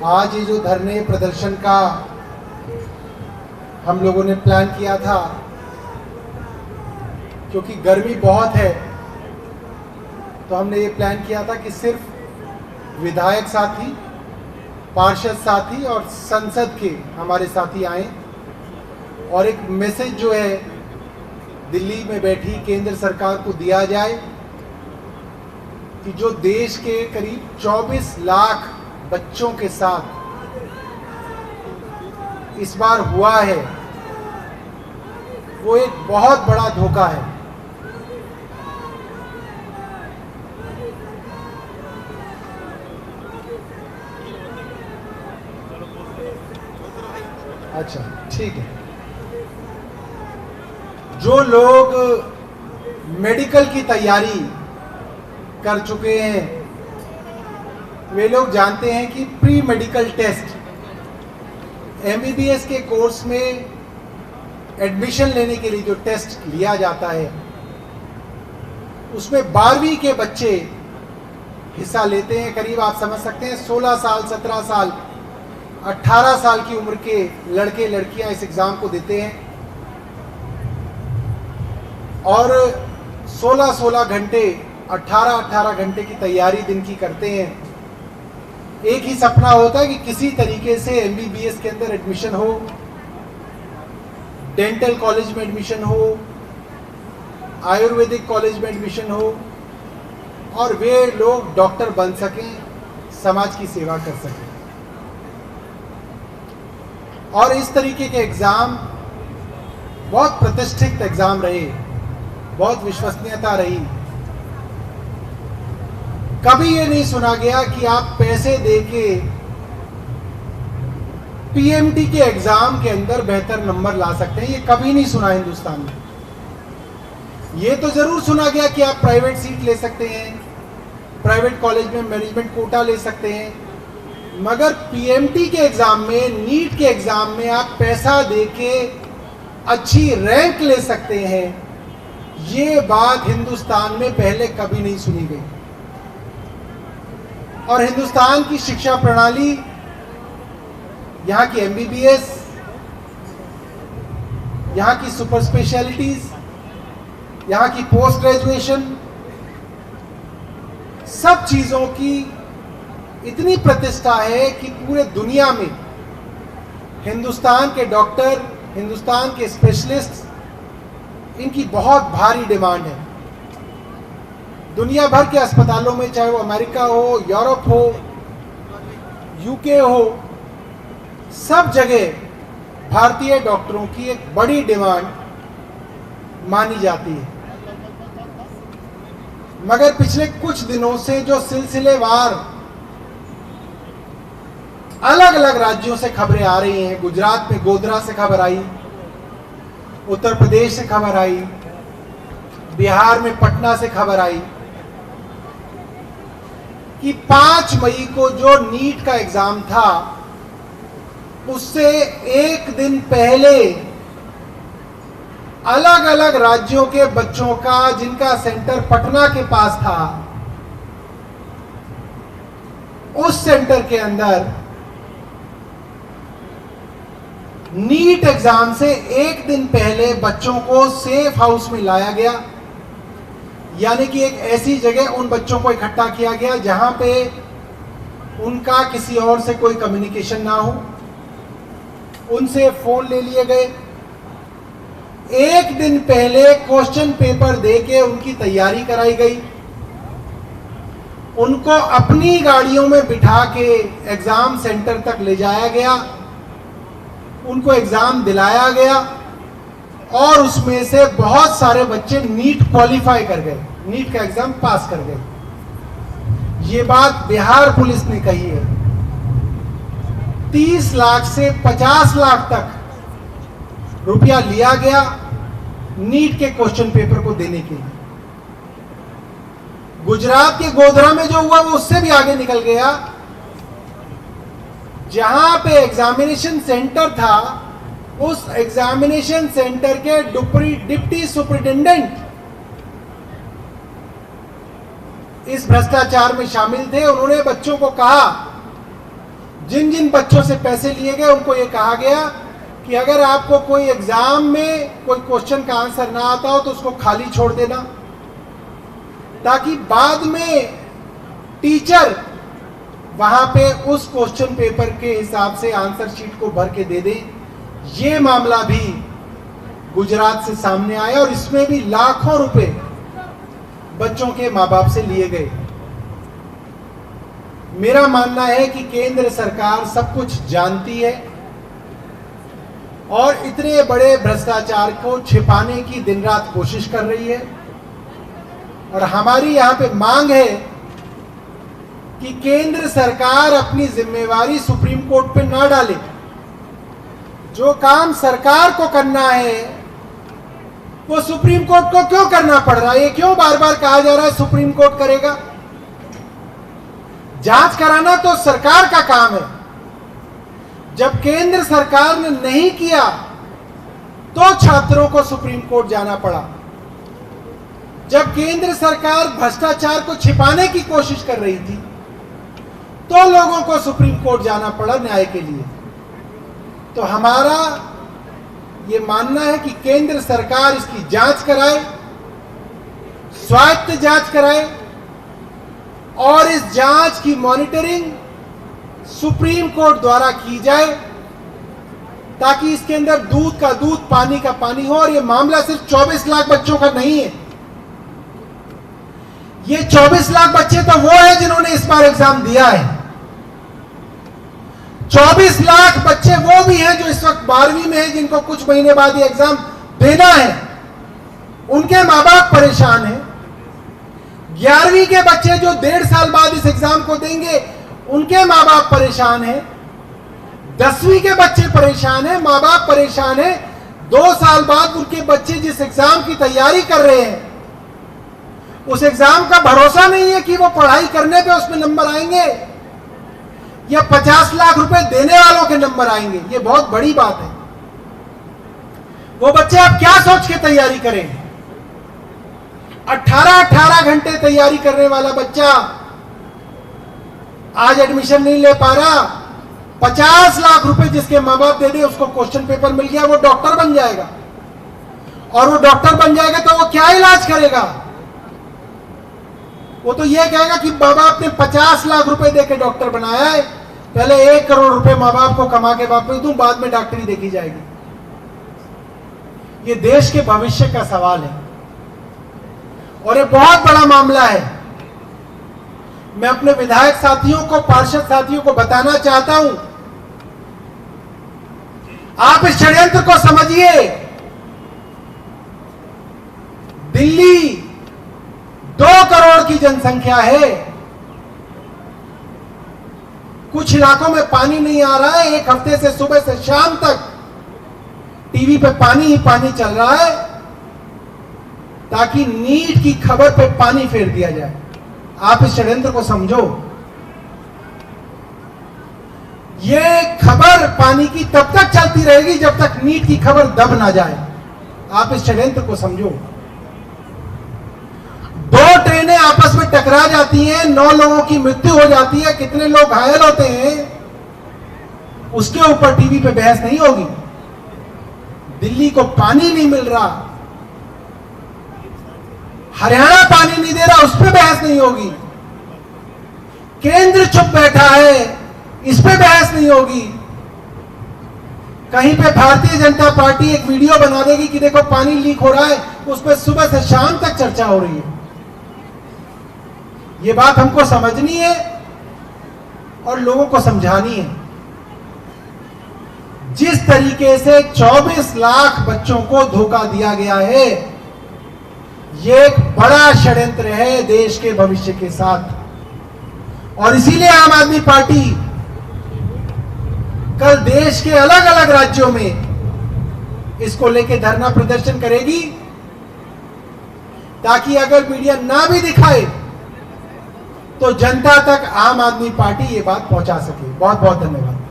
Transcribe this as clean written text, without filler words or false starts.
आज ये जो धरने प्रदर्शन का हम लोगों ने प्लान किया था, क्योंकि गर्मी बहुत है तो हमने ये प्लान किया था कि सिर्फ विधायक साथी, पार्षद साथी और संसद के हमारे साथी आए और एक मैसेज जो है दिल्ली में बैठी केंद्र सरकार को दिया जाए कि जो देश के करीब 24 लाख बच्चों के साथ इस बार हुआ है वो एक बहुत बड़ा धोखा है। अच्छा, ठीक है। जो लोग मेडिकल की तैयारी कर चुके हैं वे लोग जानते हैं कि प्री मेडिकल टेस्ट MBBS के कोर्स में एडमिशन लेने के लिए जो टेस्ट लिया जाता है उसमें 12वीं के बच्चे हिस्सा लेते हैं। करीब आप समझ सकते हैं 16 साल, 17 साल, 18 साल की उम्र के लड़के लड़कियां इस एग्जाम को देते हैं और 16-16 घंटे, 18-18 घंटे की तैयारी दिन की करते हैं। एक ही सपना होता है कि किसी तरीके से MBBS के अंदर एडमिशन हो, डेंटल कॉलेज में एडमिशन हो, आयुर्वेदिक कॉलेज में एडमिशन हो और वे लोग डॉक्टर बन सकें, समाज की सेवा कर सकें। और इस तरीके के एग्जाम बहुत प्रतिष्ठित एग्जाम रहे, बहुत विश्वसनीयता रही। कभी ये नहीं सुना गया कि आप पैसे देके PMT के एग्जाम के अंदर बेहतर नंबर ला सकते हैं, ये कभी नहीं सुना हिंदुस्तान में। ये तो जरूर सुना गया कि आप प्राइवेट सीट ले सकते हैं, प्राइवेट कॉलेज में मैनेजमेंट कोटा ले सकते हैं, मगर PMT के एग्जाम में, नीट के एग्जाम में आप पैसा देके अच्छी रैंक ले सकते हैं, ये बात हिंदुस्तान में पहले कभी नहीं सुनी गई। और हिंदुस्तान की शिक्षा प्रणाली, यहाँ की MBBS, यहाँ की सुपर स्पेशलिटीज, यहाँ की पोस्ट ग्रेजुएशन, सब चीजों की इतनी प्रतिष्ठा है कि पूरे दुनिया में हिंदुस्तान के डॉक्टर, हिंदुस्तान के स्पेशलिस्ट, इनकी बहुत भारी डिमांड है। दुनिया भर के अस्पतालों में, चाहे वो अमेरिका हो, यूरोप हो, UK हो, सब जगह भारतीय डॉक्टरों की एक बड़ी डिमांड मानी जाती है। मगर पिछले कुछ दिनों से जो सिलसिलेवार अलग अलग राज्यों से खबरें आ रही हैं, गुजरात में गोधरा से खबर आई, उत्तर प्रदेश से खबर आई, बिहार में पटना से खबर आई कि 5 मई को जो नीट का एग्जाम था उससे एक दिन पहले अलग अलग राज्यों के बच्चों का, जिनका सेंटर पटना के पास था, उस सेंटर के अंदर नीट एग्जाम से एक दिन पहले बच्चों को सेफ हाउस में लाया गया। यानी कि एक ऐसी जगह उन बच्चों को इकट्ठा किया गया जहां पे उनका किसी और से कोई कम्युनिकेशन ना हो, उनसे फोन ले लिए गए, एक दिन पहले क्वेश्चन पेपर देके उनकी तैयारी कराई गई, उनको अपनी गाड़ियों में बिठा के एग्जाम सेंटर तक ले जाया गया, उनको एग्जाम दिलाया गया और उसमें से बहुत सारे बच्चे नीट क्वालिफाई कर गए, नीट का एग्जाम पास कर गए। ये बात बिहार पुलिस ने कही है। 30 लाख से 50 लाख तक रुपया लिया गया नीट के क्वेश्चन पेपर को देने के लिए। गुजरात के गोधरा में जो हुआ वो उससे भी आगे निकल गया। जहां पे एग्जामिनेशन सेंटर था, उस एग्जामिनेशन सेंटर के डिप्टी सुपरिटेंडेंट इस भ्रष्टाचार में शामिल थे। उन्होंने बच्चों को कहा जिन जिन बच्चों से पैसे लिए गए उनको ये कहा गया कि अगर आपको कोई एग्जाम में कोई क्वेश्चन का आंसर ना आता हो तो उसको खाली छोड़ देना, ताकि बाद में टीचर वहां पे उस क्वेश्चन पेपर के हिसाब से आंसर शीट को भर के दे दे। ये मामला भी गुजरात से सामने आया और इसमें भी लाखों रुपए बच्चों के मां बाप से लिए गए। मेरा मानना है कि केंद्र सरकार सब कुछ जानती है और इतने बड़े भ्रष्टाचार को छिपाने की दिन रात कोशिश कर रही है। और हमारी यहां पे मांग है कि केंद्र सरकार अपनी जिम्मेवारी सुप्रीम कोर्ट पे ना डाले। जो काम सरकार को करना है वो सुप्रीम कोर्ट को क्यों करना पड़ रहा है? ये क्यों बार बार कहा जा रहा है सुप्रीम कोर्ट करेगा? जांच कराना तो सरकार का काम है। जब केंद्र सरकार ने नहीं किया तो छात्रों को सुप्रीम कोर्ट जाना पड़ा। जब केंद्र सरकार भ्रष्टाचार को छिपाने की कोशिश कर रही थी तो लोगों को सुप्रीम कोर्ट जाना पड़ा न्याय के लिए। तो हमारा ये मानना है कि केंद्र सरकार इसकी जांच कराए, स्वायत्त जांच कराए और इस जांच की मॉनिटरिंग सुप्रीम कोर्ट द्वारा की जाए, ताकि इसके अंदर दूध का दूध पानी का पानी हो। और ये मामला सिर्फ 24 लाख बच्चों का नहीं है। ये 24 लाख बच्चे तो वो है जिन्होंने इस बार एग्जाम दिया है। 24 लाख बच्चे वो भी हैं जो इस वक्त 12वीं में हैं, जिनको कुछ महीने बाद ये एग्जाम देना है। उनके मां बाप परेशान हैं। 11वीं के बच्चे जो 1.5 साल बाद इस एग्जाम को देंगे उनके मां बाप परेशान हैं। 10वीं के बच्चे परेशान हैं, मां बाप परेशान हैं। 2 साल बाद उनके बच्चे जिस एग्जाम की तैयारी कर रहे हैं उस एग्जाम का भरोसा नहीं है कि वो पढ़ाई करने पे उसमें नंबर आएंगे या 50 लाख रुपए देने वालों के नंबर आएंगे। ये बहुत बड़ी बात है। वो बच्चे अब क्या सोच के तैयारी करेंगे? 18 घंटे तैयारी करने वाला बच्चा आज एडमिशन नहीं ले पा रहा। 50 लाख रुपए जिसके मां बाप दे दे, उसको क्वेश्चन पेपर मिल गया, वो डॉक्टर बन जाएगा। और वो डॉक्टर बन जाएगा तो वो क्या इलाज करेगा? वो तो ये कहेगा कि मां बाप ने 50 लाख रुपए देके डॉक्टर बनाया है, पहले 1 करोड़ रुपए मां बाप को कमा के वापस दूं, बाद में डॉक्टरी देखी जाएगी। ये देश के भविष्य का सवाल है और ये बहुत बड़ा मामला है। मैं अपने विधायक साथियों को, पार्षद साथियों को बताना चाहता हूं, आप इस षड्यंत्र को समझिए। दिल्ली 2 करोड़ की जनसंख्या है। कुछ इलाकों में पानी नहीं आ रहा है। 1 हफ्ते से सुबह से शाम तक टीवी पे पानी ही पानी चल रहा है ताकि नीट की खबर पे पानी फेर दिया जाए। आप इस षड्यंत्र को समझो। ये खबर पानी की तब तक चलती रहेगी जब तक नीट की खबर दब ना जाए। आप इस षड्यंत्र को समझो। 2 ट्रेनें आपस में टकरा जाती हैं, 9 लोगों की मृत्यु हो जाती है, कितने लोग घायल होते हैं, उसके ऊपर टीवी पे बहस नहीं होगी। दिल्ली को पानी नहीं मिल रहा, हरियाणा पानी नहीं दे रहा, उस पर बहस नहीं होगी। केंद्र चुप बैठा है, इस पे बहस नहीं होगी। कहीं पे भारतीय जनता पार्टी एक वीडियो बना देगी कि देखो पानी लीक हो रहा है, उस पर सुबह से शाम तक चर्चा हो रही है। ये बात हमको समझनी है और लोगों को समझानी है। जिस तरीके से 24 लाख बच्चों को धोखा दिया गया है, ये एक बड़ा षड्यंत्र है देश के भविष्य के साथ। और इसीलिए आम आदमी पार्टी कल देश के अलग अलग राज्यों में इसको लेकर धरना प्रदर्शन करेगी, ताकि अगर मीडिया ना भी दिखाए तो जनता तक आम आदमी पार्टी ये बात पहुंचा सके। बहुत बहुत धन्यवाद।